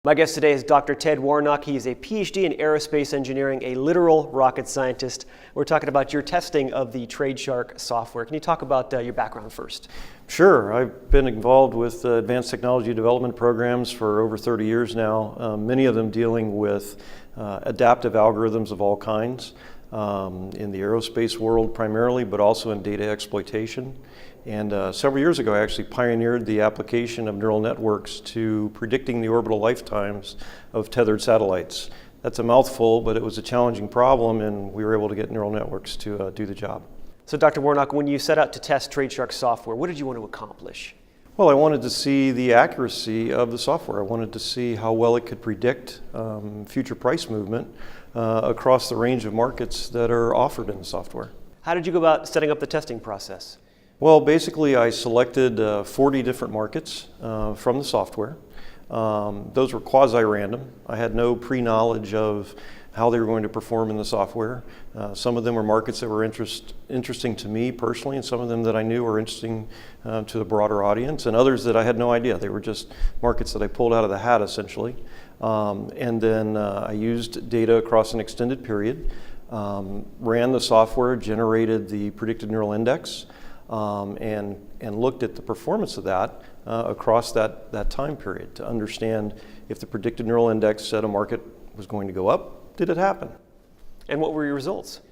My guest today is Dr. Ted Warnock. He is a PhD in aerospace engineering, a literal rocket scientist. We're talking about your testing of the TradeShark software. Can you talk about your background first? Sure. I've been involved with advanced technology development programs for over 30 years now, many of them dealing with adaptive algorithms of all kinds in the aerospace world primarily, but also in data exploitation. And several years ago, I actually pioneered the application of neural networks to predicting the orbital lifetimes of tethered satellites. That's a mouthful, but it was a challenging problem, and we were able to get neural networks to do the job. So Dr. Warnock, when you set out to test TradeShark's software, what did you want to accomplish? Well, I wanted to see the accuracy of the software. I wanted to see how well it could predict future price movement across the range of markets that are offered in the software. How did you go about setting up the testing process? Well, basically I selected 40 different markets from the software. Those were quasi-random. I had no pre-knowledge of how they were going to perform in the software. Some of them were markets that were interesting to me personally, and some of them that I knew were interesting to the broader audience, and others that I had no idea. They were just markets that I pulled out of the hat, essentially. And then I used data across an extended period, ran the software, generated the predicted neural index, and looked at the performance of that across that time period to understand if the predicted neural index said a market was going to go up, did it happen? And what were your results?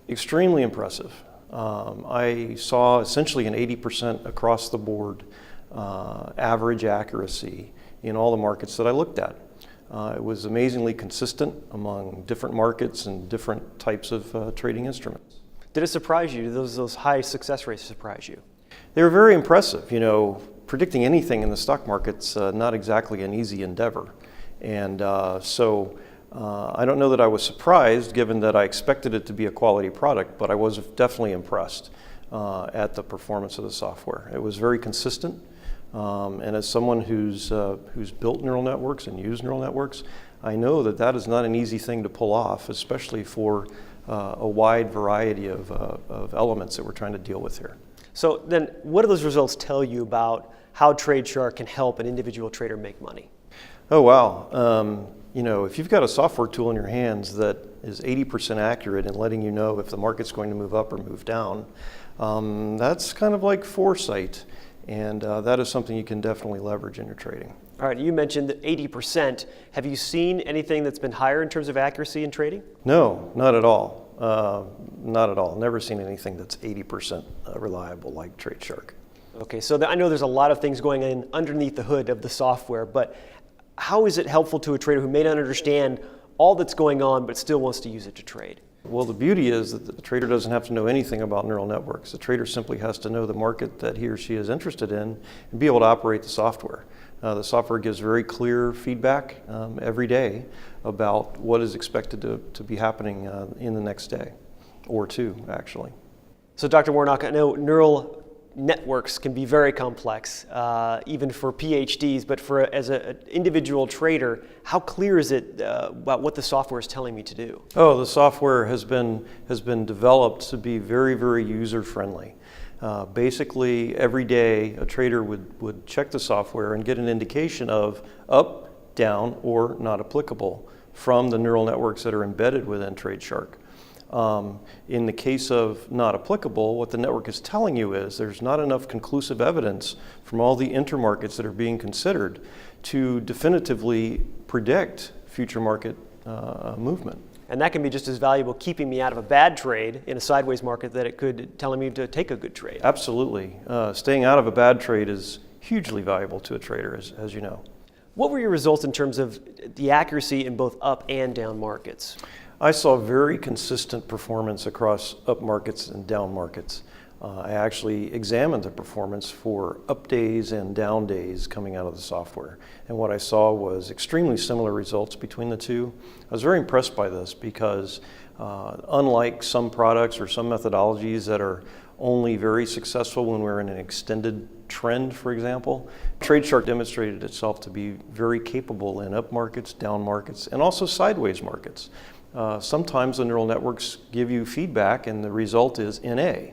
Extremely impressive. I saw essentially an 80% across the board average accuracy in all the markets that I looked at. It was amazingly consistent among different markets and different types of trading instruments. Did it surprise you? Did those high success rates surprise you? They were very impressive. You know, predicting anything in the stock market's not exactly an easy endeavor. And so I don't know that I was surprised, given that I expected it to be a quality product, but I was definitely impressed at the performance of the software. It was very consistent. And as someone who's built neural networks and used neural networks, I know that that is not an easy thing to pull off, especially for a wide variety of elements that we're trying to deal with here. So then what do those results tell you about how TradeShark can help an individual trader make money? Oh, wow. You know, if you've got a software tool in your hands that is 80% accurate in letting you know if the market's going to move up or move down, that's kind of like foresight. And that is something you can definitely leverage in your trading. All right, you mentioned that 80%. Have you seen anything that's been higher in terms of accuracy in trading? No, not at all. Not at all. Never seen anything that's 80% reliable like TradeShark. Okay, so I know there's a lot of things going on underneath the hood of the software, but how is it helpful to a trader who may not understand all that's going on but still wants to use it to trade? Well, the beauty is that the trader doesn't have to know anything about neural networks. The trader simply has to know the market that he or she is interested in and be able to operate the software. The software gives very clear feedback every day about what is expected to be happening in the next day, or two, actually. So, Dr. Warnock, I know neural networks can be very complex, even for PhDs, but as an individual trader, how clear is it about what the software is telling me to do? Oh, the software has been developed to be very, very user-friendly. Basically, every day a trader would check the software and get an indication of up, down, or not applicable from the neural networks that are embedded within TradeShark. In the case of not applicable, what the network is telling you is there's not enough conclusive evidence from all the intermarkets that are being considered to definitively predict future market movement. And that can be just as valuable keeping me out of a bad trade in a sideways market that it could telling me to take a good trade. Absolutely. Staying out of a bad trade is hugely valuable to a trader, as you know. What were your results in terms of the accuracy in both up and down markets? I saw very consistent performance across up markets and down markets. I actually examined the performance for up days and down days coming out of the software. And what I saw was extremely similar results between the two. I was very impressed by this because unlike some products or some methodologies that are only very successful when we're in an extended trend, for example, TradeShark demonstrated itself to be very capable in up markets, down markets, and also sideways markets. Sometimes the neural networks give you feedback and the result is NA.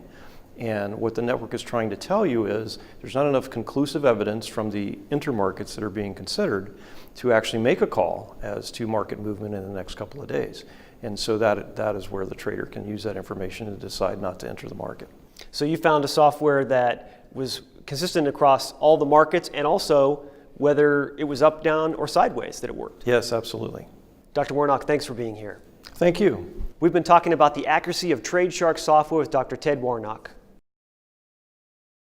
And what the network is trying to tell you is there's not enough conclusive evidence from the intermarkets that are being considered to actually make a call as to market movement in the next couple of days. And so that is where the trader can use that information to decide not to enter the market. So you found a software that was consistent across all the markets, and also whether it was up, down, or sideways, that it worked. Yes, absolutely. Dr. Warnock, thanks for being here. Thank you. We've been talking about the accuracy of TradeShark's software with Dr. Ted Warnock.